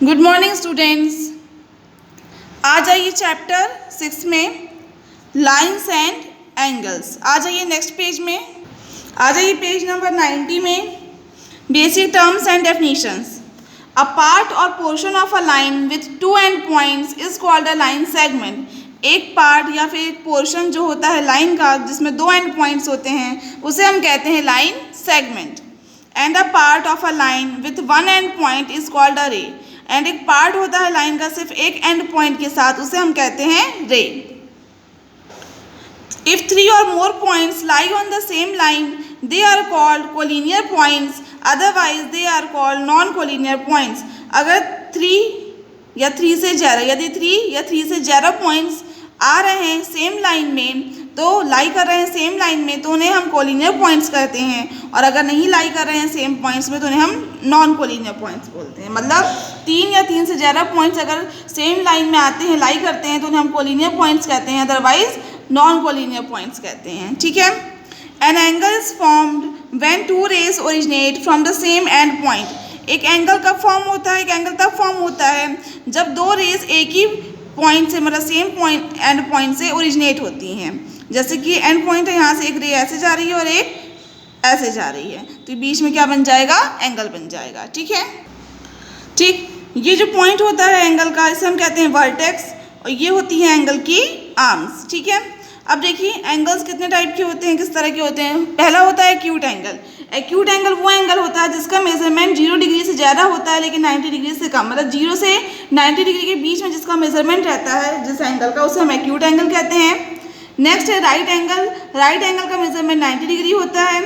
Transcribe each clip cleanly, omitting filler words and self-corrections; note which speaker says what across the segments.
Speaker 1: Good morning students. आ जाइए chapter 6 में lines and angles. आ जाइए नेक्स्ट पेज में, आ जाइए पेज नंबर 90 में basic terms and definitions. A part और portion of a line with two end points is called a line segment. एक part या फिर एक पोर्शन जो होता है लाइन का जिसमें दो एंड पॉइंट्स होते हैं उसे हम कहते हैं line segment. And a part of a line with one and point is called अ रे। एंड एक पार्ट होता है लाइन का सिर्फ एक एंड पॉइंट के साथ, उसे हम कहते हैं रे। If three or more points lie on the same line they are called collinear points, otherwise they are called non collinear points. अगर थ्री या थ्री से ज़्यादा पॉइंट्स आ रहे हैं सेम लाइन में, तो लाई कर रहे हैं सेम लाइन में, तो उन्हें हम कोलिनियर पॉइंट्स कहते हैं। और अगर नहीं लाई कर रहे हैं सेम पॉइंट्स में तो उन्हें हम नॉन कोलिनियर पॉइंट्स बोलते हैं। मतलब तीन या तीन से ज़्यादा पॉइंट्स अगर सेम लाइन में आते हैं, लाई करते हैं, तो उन्हें हम कोलिनियर पॉइंट्स कहते हैं, अदरवाइज नॉन कोलिनियर पॉइंट्स कहते हैं। ठीक है। An angle is formed when two rays originate from the same end point. एक एंगल कब फॉर्म होता है? एक एंगल तब फॉर्म होता है जब दो रेज एक ही पॉइंट से, मतलब सेम पॉइंट एंड पॉइंट से ओरिजिनेट होती हैं। जैसे कि एंड पॉइंट है, यहाँ से एक रे ऐसे जा रही है और एक ऐसे जा रही है, तो बीच में क्या बन जाएगा? एंगल बन जाएगा। ठीक है। ठीक, ये जो पॉइंट होता है एंगल का, इसे हम कहते हैं वर्टेक्स, और ये होती है एंगल की आर्म्स। ठीक है। अब देखिए एंगल्स कितने टाइप के होते हैं, किस तरह के होते हैं। पहला होता है एक्यूट एंगल। एक्यूट एंगल वो एंगल होता है जिसका मेजरमेंट 0 डिग्री से ज़्यादा होता है लेकिन 90 डिग्री से कम, मतलब 0 से 90 डिग्री के बीच में जिसका मेजरमेंट रहता है जिस एंगल का, उसे हम एक्यूट एंगल कहते हैं। नेक्स्ट है राइट एंगल। राइट एंगल का मेजरमेंट 90 डिग्री होता है।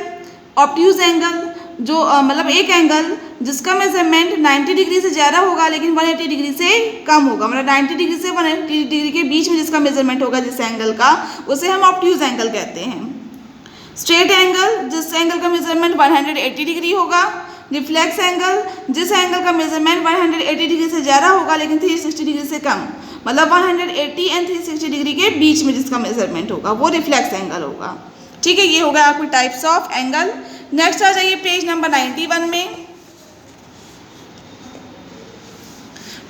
Speaker 1: ऑब्ट्यूज एंगल, जो मतलब एक एंगल जिसका मेजरमेंट 90 डिग्री से ज़्यादा होगा लेकिन 180 डिग्री से कम होगा, मतलब 90 डिग्री से 180 डिग्री के बीच में जिसका मेजरमेंट होगा जिस एंगल का, उसे हम ऑब्ट्यूज एंगल कहते हैं। स्ट्रेट एंगल, जिस एंगल का मेजरमेंट 180 डिग्री होगा। रिफ्लेक्स एंगल, जिस एंगल का मेजरमेंट 180 डिग्री से ज़्यादा होगा लेकिन 360 डिग्री से कम, मतलब 180 एंड 360 डिग्री के बीच में जिसका मेजरमेंट होगा वो रिफ्लेक्स एंगल होगा। ठीक है, ये हो गया आपको टाइप्स ऑफ एंगल। नेक्स्ट आ जाइए पेज नंबर 91 में।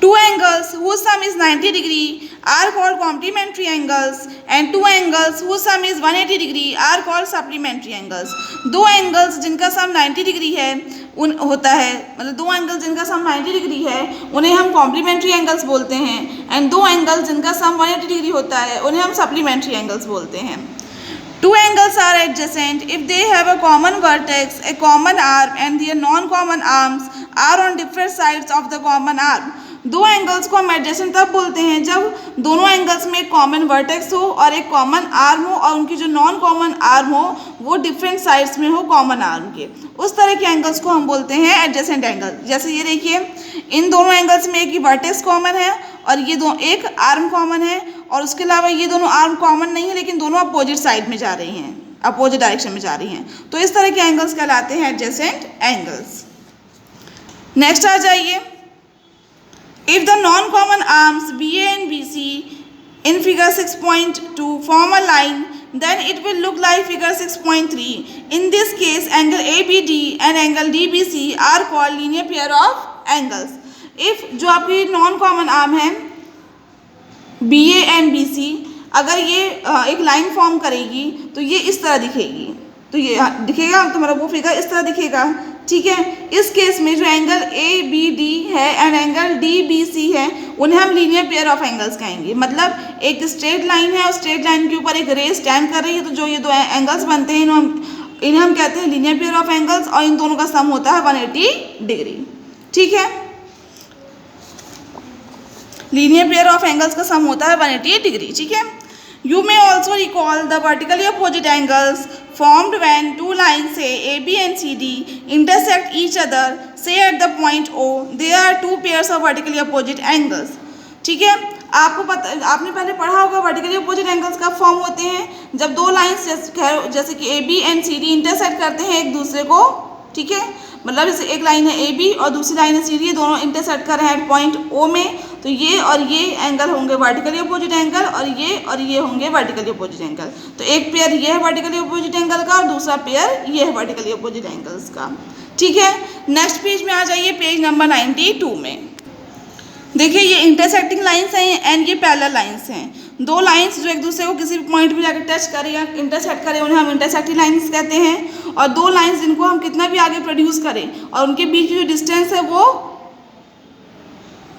Speaker 1: Two angles whose sum is 90 degree are called complementary angles and two angles whose sum is 180 degree are called supplementary angles। दो एंगल्स जिनका सम 90 डिग्री है होता है, मतलब दो एंगल्स जिनका सम 90 डिग्री है उन्हें हम कॉम्प्लीमेंट्री एंगल्स बोलते हैं। एंड दो एंगल्स जिनका सम 180 डिग्री होता है उन्हें हम सप्लीमेंट्री एंगल्स बोलते हैं। Two angles are adjacent if they have a common vertex, a common arm, and their non-common arms are on different sides of the common arm। दो एंगल्स को हम एडजेसेंट तब बोलते हैं जब दोनों एंगल्स में एक कॉमन वर्टेक्स हो और एक कॉमन आर्म हो और उनकी जो नॉन कॉमन आर्म हो वो डिफरेंट साइड्स में हो कॉमन आर्म के। उस तरह के एंगल्स को हम बोलते हैं एडजेसेंट एंगल। जैसे ये देखिए, इन दोनों एंगल्स में एक ही वर्टेक्स कॉमन है और ये दो एक आर्म कॉमन है, और उसके अलावा ये दोनों आर्म कॉमन नहीं है लेकिन दोनों अपोजिट साइड में जा रही हैं, अपोजिट डायरेक्शन में जा रही हैं, तो इस तरह के एंगल्स कहलाते हैं एडजेसेंट एंगल्स। नेक्स्ट आ जाइए, if the non-common arms BA and BC in figure 6.2 form a line, then it will look like figure 6.3. In this case, angle ABD and angle DBC are called linear pair of angles. If जो आपकी non-common arm है BA and BC, अगर ये एक line form करेगी तो ये इस तरह दिखेगी, तो ये दिखेगा, तो मतलब वो फिगर इस तरह दिखेगा। ठीक है। इस केस में जो एंगल ABD है एंड एंगल DBC है उन्हें हम लीनियर पेयर ऑफ एंगल्स कहेंगे। मतलब एक स्ट्रेट लाइन है और स्ट्रेट लाइन के ऊपर एक रे स्टैंड कर रही है, तो जो ये दो एंगल्स बनते हैं इन्हें हम कहते हैं लीनियर पेयर ऑफ एंगल्स, और इन दोनों का सम होता है 180 डिग्री। ठीक है, लीनियर पेयर ऑफ एंगल्स का सम होता है 180 डिग्री। ठीक है। You may also recall the vertically opposite angles formed when two lines say AB and CD intersect each other, say at the point O, there are two pairs of vertically opposite angles। ठीक है, आपको पता, आपने पहले पढ़ा होगा vertically opposite angles कब form होते हैं, जब दो लाइंस जैसे कि AB एंड CD इंटरसेक्ट करते हैं एक दूसरे को। ठीक है, मतलब जैसे एक लाइन है AB और दूसरी लाइन है CD, दोनों इंटरसेक्ट कर रहे हैं पॉइंट O में, तो ये और ये एंगल होंगे वर्टिकली अपोजिट एंगल और ये होंगे वर्टिकली अपोजिट एंगल। तो एक पेयर ये है वर्टिकली अपोजिट एंगल का और दूसरा पेयर ये है वर्टिकली अपोजिट एंगल्स का। ठीक है। नेक्स्ट पेज में आ जाइए, पेज नंबर 92 में। देखिए ये इंटरसेक्टिंग लाइंस हैं एंड ये पैरेलल लाइंस हैं। दो लाइंस जो एक दूसरे को किसी पॉइंट पे जाकर टच करें या इंटरसेक्ट करें उन्हें हम इंटरसेक्टिंग लाइंस कहते हैं। और दो लाइंस जिनको हम कितना भी आगे प्रोड्यूस करें और उनके बीच जो डिस्टेंस है वो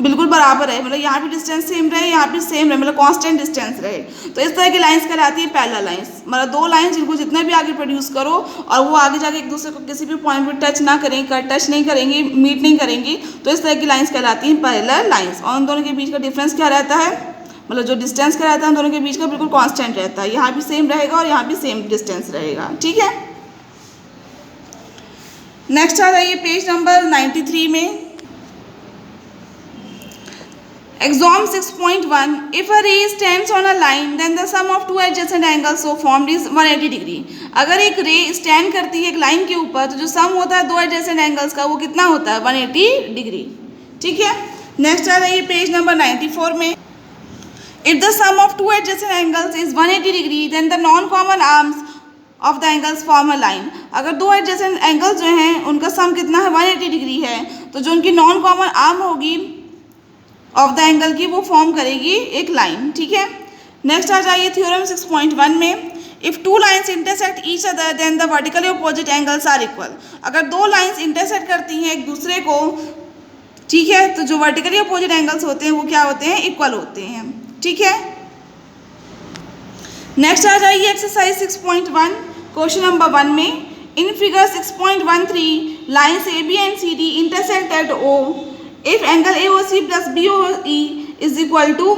Speaker 1: बिल्कुल बराबर है, मतलब यहाँ भी डिस्टेंस सेम रहे, यहाँ भी सेम रहे, मतलब कांस्टेंट डिस्टेंस रहे, तो इस तरह की लाइंस कहलाती है पैरेलल लाइंस। मतलब दो लाइंस जिनको जितना भी आगे प्रोड्यूस करो और वो आगे जाके एक दूसरे को किसी भी पॉइंट पे टच ना करेंगे, टच नहीं करेंगी, मीट नहीं करेंगी, तो इस तरह की लाइंस कहलाती हैं पैरेलल लाइंस। और उन दोनों के बीच का डिफरेंस क्या रहता है, मतलब जो डिस्टेंस क्या रहता है उन दोनों के बीच का बिल्कुल कांस्टेंट रहता है, यहाँ भी सेम रहेगा और यहाँ भी सेम डिस्टेंस रहेगा। ठीक है, नेक्स्ट आ जाइए पेज नंबर 93 में। Exam 6.1 If a ray stands on a line then the sum of two adjacent angles so formed is 180 degree. अगर एक रे स्टैंड करती है एक लाइन के ऊपर तो जो सम होता है दो एडजेसेंट एंगल्स का वो कितना होता है 180 डिग्री। ठीक है, नेक्स्ट आ रही है पेज नंबर 94 में। If the sum of two adjacent angles is 180 degree then the non-common arms of the angles form a line। अगर दो एडजेसेंट एंगल्स जो हैं उनका सम कितना है 180 डिग्री है तो जो उनकी नॉन कॉमन आर्म होगी ऑफ द एंगल की वो फॉर्म करेगी एक लाइन। ठीक है, नेक्स्ट आ जाइए थ्योरम 6.1 में। If two lines intersect each other then the vertically opposite angles are equal. अगर दो लाइन्स इंटरसेक्ट करती हैं एक दूसरे को, ठीक है, तो जो वर्टिकली अपोजिट एंगल्स होते हैं वो क्या होते हैं, इक्वल होते हैं। ठीक है, नेक्स्ट आ जाइए एक्सरसाइज 6.1 क्वेश्चन नंबर 1 में। In figure 6.13 lines A B and C D intersect at O if angle AOC plus BOE is equal to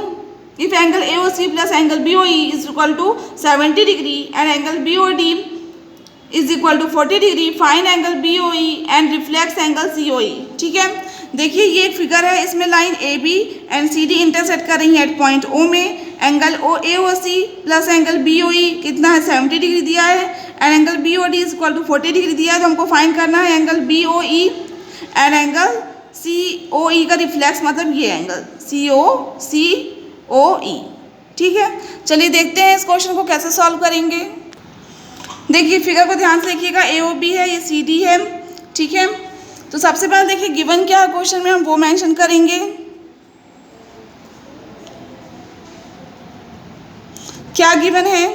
Speaker 1: if angle AOC plus angle BOE is equal to 70 degree and angle BOD is equal to 40 degree, find angle BOE and reflex angle COE। ठीक है, देखिए ये एक figure है, इसमें line AB and CD intersect कर रही है एट पॉइंट O में। Angle AOC plus angle BOE कितना है 70 डिग्री दिया है and angle BOD is equal to 40 degree दिया है, तो हमको फाइंड करना है angle BOE and angle COE का रिफ्लेक्स, मतलब ये एंगल COE। ठीक है, चलिए देखते हैं इस क्वेश्चन को कैसे सॉल्व करेंगे। देखिए फिगर को ध्यान से देखिएगा, AOB है, ये CD है। ठीक है, तो सबसे पहले देखिए गिवन क्या है क्वेश्चन में, हम वो मेंशन करेंगे। क्या गिवन है,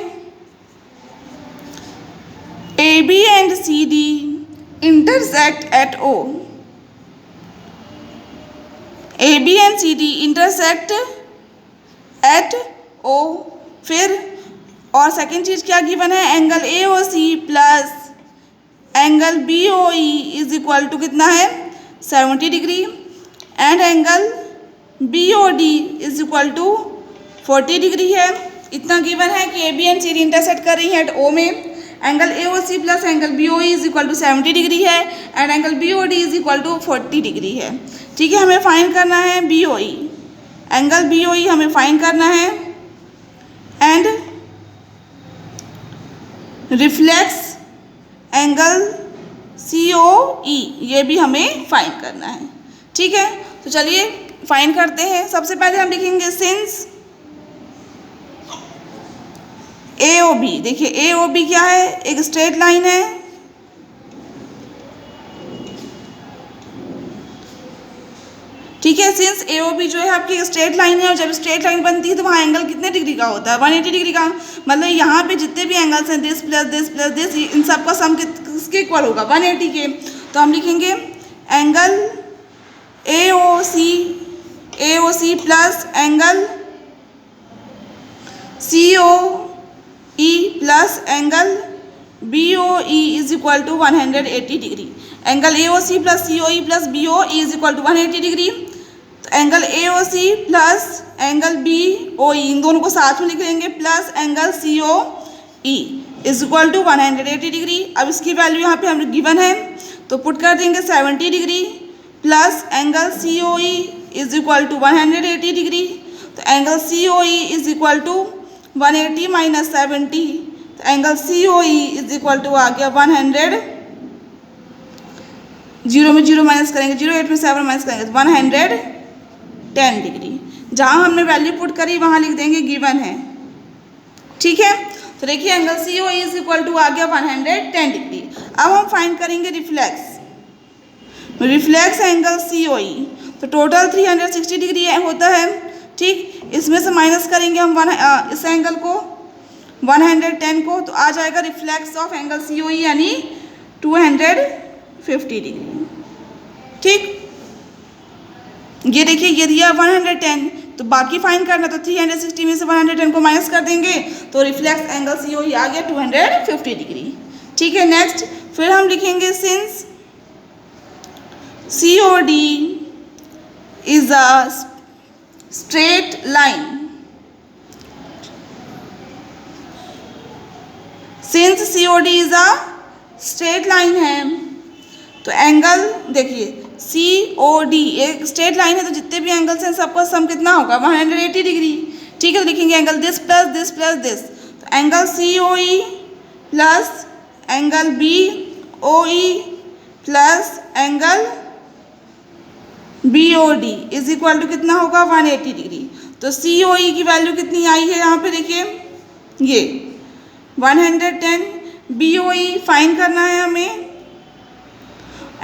Speaker 1: AB and CD intersect at O। AB and CD intersect at O। फिर और सेकेंड चीज़ क्या गिवन है, angle AOC plus angle BOE is equal to कितना है 70 degree and angle BOD is equal to 40 degree है। इतना गिवन है कि AB एंड CD इंटरसेक्ट कर रही है एट O में। Angle AOC plus angle BOE is equal to 70 degree है and angle BOD is equal to 40 degree है। ठीक है, हमें फाइंड करना है BOE, एंगल BOE हमें फाइंड करना है एंड रिफ्लेक्स एंगल COE ये भी हमें फाइंड करना है। ठीक है, तो चलिए फाइंड करते हैं। सबसे पहले हम लिखेंगे सिंस AOB। देखिए AOB क्या है, एक स्ट्रेट लाइन है। ठीक है, सिंस AOB जो है आपकी स्ट्रेट लाइन है और जब स्ट्रेट लाइन बनती है तो वहाँ एंगल कितने डिग्री का होता है 180 डिग्री का। मतलब यहाँ पे जितने भी एंगल्स हैं this plus this plus this, इन सब का सम किसके इक्वल होगा 180 के। तो हम लिखेंगे angle AOC plus angle COE plus angle BOE is equal to 180 degree. Angle AOC plus COE plus BOE is equal to 180 degree. तो angle AOC plus angle BOE इन दोनों को साथ में लिख लेंगे plus angle COE is equal to 180 degree. अब इसकी वैल्यू यहाँ पे हमें गिवन है तो पुट कर देंगे 70 degree plus angle COE is equal to 180 degree. तो angle COE is equal to 180 minus 70, तो angle COE is equal to आ गया 100, 0 में 0 माइनस करेंगे 0, 8 में 7 माइनस करेंगे तो 110 डिग्री। जहाँ हमने वैल्यू पुट करी वहाँ लिख देंगे गिवन है। ठीक है, तो देखिए angle COE is equal to आ गया 110 डिग्री। अब हम फाइंड करेंगे रिफ्लेक्स एंगल COE। तो टोटल 360 डिग्री होता है। ठीक, इसमें से माइनस करेंगे हम इस एंगल को 110 को, तो आ जाएगा रिफ्लेक्स ऑफ एंगल COE यानी 250 डिग्री। ठीक, ये देखिए ये दिया 110, तो बाकी फाइंड करना, तो 360 में से 110 को माइनस कर देंगे तो रिफ्लेक्स एंगल COE आ गया 250 डिग्री। ठीक है, नेक्स्ट फिर हम लिखेंगे since COD is a straight line, since COD is a straight line है, तो एंगल देखिए COD एक स्ट्रेट लाइन है, तो जितने भी एंगल्स हैं सबका सम कितना होगा 180 डिग्री। ठीक है, तो लिखेंगे angle this plus this plus this, तो angle COE plus angle BOE plus angle BOD is equal to कितना होगा 180 डिग्री। तो COE की वैल्यू कितनी आई है यहाँ पे देखिए ये 110, BOE फाइंड करना है हमें,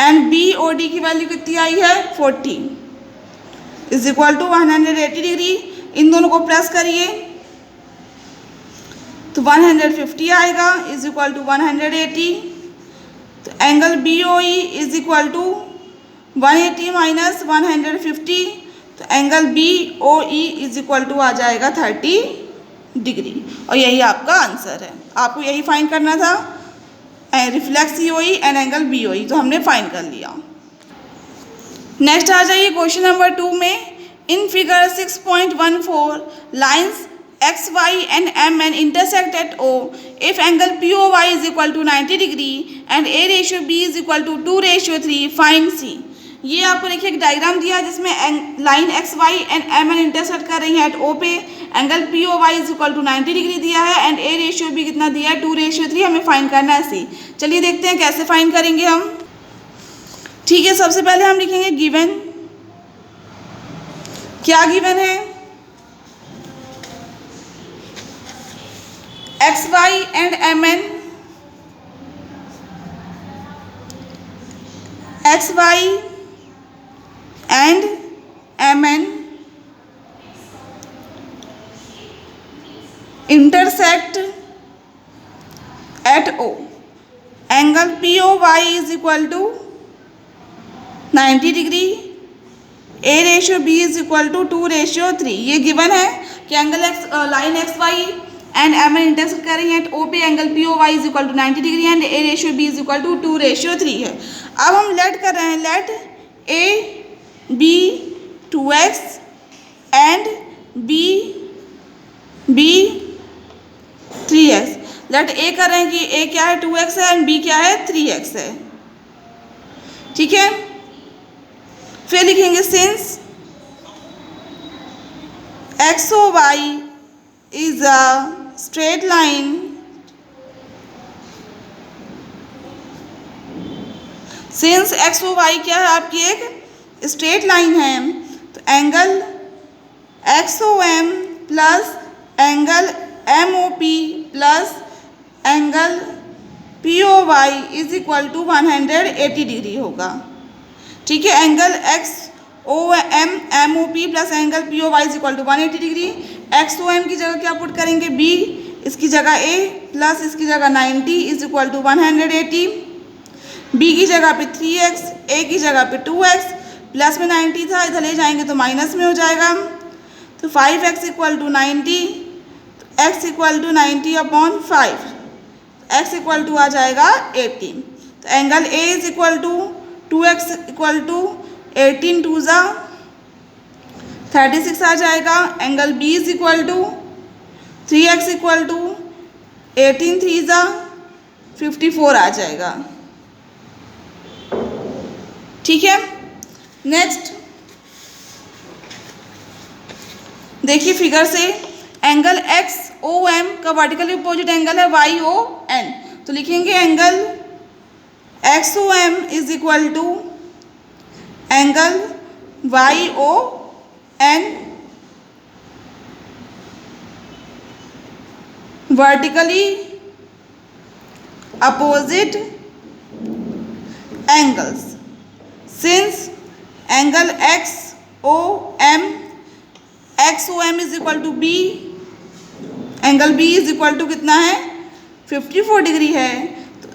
Speaker 1: एंड BOD की वैल्यू कितनी आई है 40 इज इक्वल टू 180 डिग्री। इन दोनों को प्लस करिए तो 150 आएगा इज इक्वल टू 180, तो angle BOE is equal to 180 minus 150, तो angle BOE is equal to आ जाएगा 30 डिग्री। और यही आपका आंसर है, आपको यही फाइंड करना था, reflex COE and angle BOE, तो हमने फाइंड कर लिया। नेक्स्ट आ जाइए क्वेश्चन नंबर 2 में, in figure 6.14 lines XY and MN intersect at O if angle POY is equal to 90 degree and A ratio B is equal to 2:3, find C। ये आपको देखिए एक डायग्राम दिया है जिसमें line XY and MN intersect कर रही है एट O पे, angle POY is equal to 90 degree दिया है एंड A रेशियो भी कितना दिया है 2:3, हमें फाइंड करना है C। चलिए देखते हैं कैसे फाइंड करेंगे हम। ठीक है, सबसे पहले हम लिखेंगे गिवन, क्या गिवन है XY and MN, XY and MN intersect at O, angle POY is equal to 90 degree, A ratio B is equal to 2:3। ये गिवन है कि angle line XY and MN intersect कर रही है एट O पे, angle POY is equal to 90 degree and A ratio B is equal to 2:3 है। अब हम लेट कर रहे हैं, let A B 2x and B 3x। Late A कर रहे हैं कि A क्या है 2x है एंड B क्या है 3x है। ठीक है, फिर लिखेंगे since XOY is a straight line, since XOY क्या है आपकी एक स्ट्रेट लाइन है, तो angle XOM plus angle MOP plus angle POY is equal to 180 degree होगा। ठीक है, angle XOM MOP plus angle POY is equal to 180 degree. XOM की जगह क्या पुट करेंगे B, इसकी जगह A प्लस इसकी जगह 90 इज इक्वल टू 180, B की जगह पे 3x, A की जगह पे 2x, प्लस में 90 था इधर ले जाएंगे तो माइनस में हो जाएगा, तो 5x इक्वल टू 90, तो x equal to 90 upon 5, x equal to आ जाएगा 18, तो angle A is equal to 2x equal to 18 2 ज़ा 36 आ जाएगा, angle B is equal to 3x equal to 18 3 ज़ा 54 आ जाएगा। ठीक है, नेक्स्ट देखिए फिगर से, एंगल XOM का वर्टिकली अपोजिट एंगल है YON, तो लिखेंगे angle XOM is equal to angle YON vertically opposite angles, since angle X O M is equal to B, angle B is equal to कितना है 54 degree है।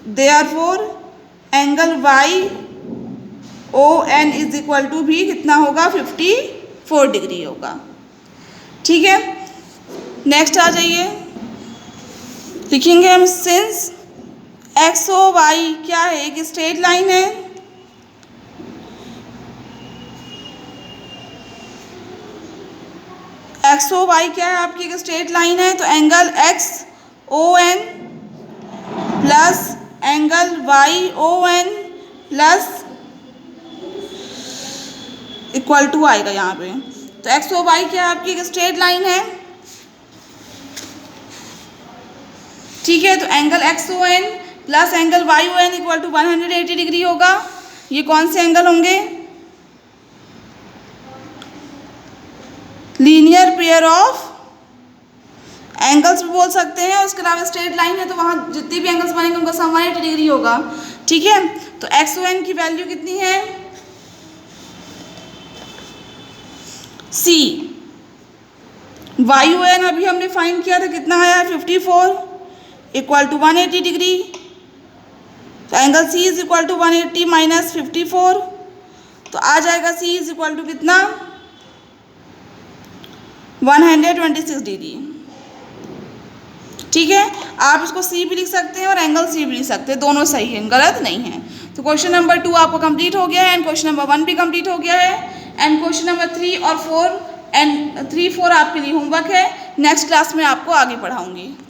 Speaker 1: Therefore angle Y O N is equal to भी कितना होगा 54 degree होगा। ठीक है, next आ जाइए, लिखेंगे हम सिंस एक्स ओ वाई क्या है, एक स्ट्रेट लाइन है, एक्स ओ वाई क्या है आपकी एक स्ट्रेट लाइन है, तो angle X O N plus angle Y O N plus equal to आएगा यहाँ पे। तो एक्स ओ वाई क्या है आपकी एक स्ट्रेट लाइन है, ठीक है। तो angle X O N plus angle Y O N equal to 180 degree होगा। ये कौन से एंगल होंगे, लीनियर पेयर ऑफ एंगल्स भी बोल सकते हैं। उसके अलावा स्ट्रेट लाइन है तो वहाँ जितने भी एंगल्स बनेंगे उनका सम 180 डिग्री होगा। ठीक है, तो एक्स ओ एन की वैल्यू कितनी है सी, वाई ओ एन अभी हमने फाइंड किया था कितना आया 54 इक्वल टू 180 डिग्री। तो angle C is equal to 180 minus 54, तो आ जाएगा सी इज इक्वल टू कितना 126 डिग्री। ठीक है, आप इसको सी भी लिख सकते हैं और एंगल सी भी लिख सकते हैं, दोनों सही है, गलत नहीं है। तो क्वेश्चन नंबर 2 आपका कंप्लीट हो गया है एंड क्वेश्चन नंबर 1 भी कंप्लीट हो गया है एंड क्वेश्चन नंबर 3 और 4 एंड 3, 4 आपके लिए होमवर्क है। नेक्स्ट क्लास में आपको आगे पढ़ाऊंगी।